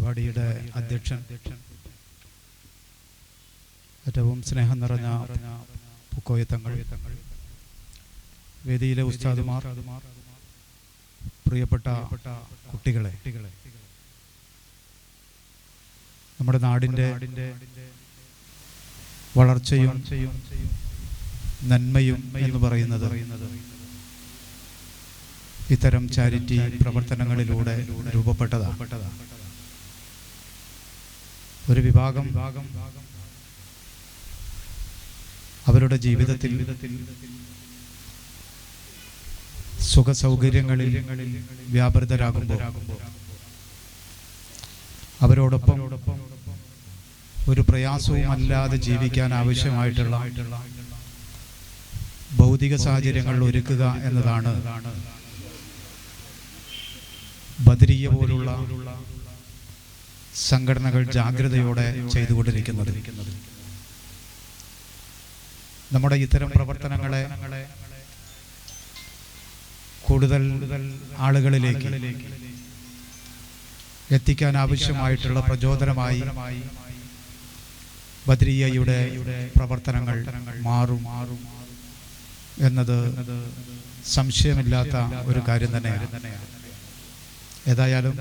പരിപാടിയുടെ അധ്യക്ഷൻ, ഏറ്റവും സ്നേഹം നിറഞ്ഞ പൂക്കോയ തങ്ങൾ, വേദിയിലെ ഉസ്താദുമാർ, പ്രിയപ്പെട്ട കുട്ടികളെ, നമ്മുടെ നാടിൻ്റെ വളർച്ചയും നന്മയും എന്ന് പറയുന്നത് ഇത്തരം ചാരിറ്റി പ്രവർത്തനങ്ങളിലൂടെ രൂപപ്പെട്ടതാണ്. ഒരു വിഭാഗം അവരുടെ ജീവിതത്തിൽ സുഖ സൗകര്യങ്ങളിൽ വ്യാപൃതരാകുമ്പോൾ അവരോടൊപ്പം ഒരു പ്രയാസവും അല്ലാതെ ജീവിക്കാൻ ആവശ്യമായിട്ടുള്ള ഭൗതിക സാഹചര്യങ്ങൾ ഒരുക്കുക എന്നതാണ് ബദരിയ പോലുള്ള സംഘടനകൾ ജാഗ്രതയോടെ ചെയ്തുകൊണ്ടിരിക്കുന്നത്. നമ്മുടെ ഇത്തരം പ്രവർത്തനങ്ങളെ കൂടുതൽ ആളുകളിലേക്ക് എത്തിക്കാൻ ആവശ്യമായിട്ടുള്ള പ്രചോദനമായി ബദരിയയുടെ പ്രവർത്തനങ്ങൾ മാറും എന്നത് സംശയമില്ലാത്ത ഒരു കാര്യം തന്നെയാണ്. ഏതായാലും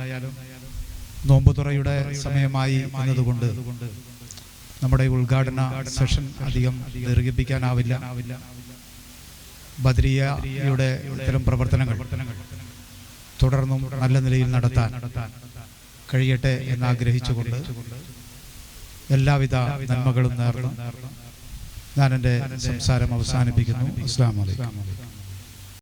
നോമ്പുതുറയുടെ സമയമായി എന്നതുകൊണ്ട് നമ്മുടെ ഉദ്ഘാടന സെഷൻ അധികം ദീർഘിപ്പിക്കാനാവില്ല. ബദരിയയുടെ ഇത്തരം പ്രവർത്തനങ്ങൾ തുടർന്നും നല്ല നിലയിൽ നടത്താൻ കഴിയട്ടെ എന്നാഗ്രഹിച്ചുകൊണ്ട് എല്ലാവിധ നന്മകളും നേർന്ന് ഞാൻ എൻ്റെ സംസാരം അവസാനിപ്പിക്കുന്നു. അസ്സലാമു അലൈക്കും.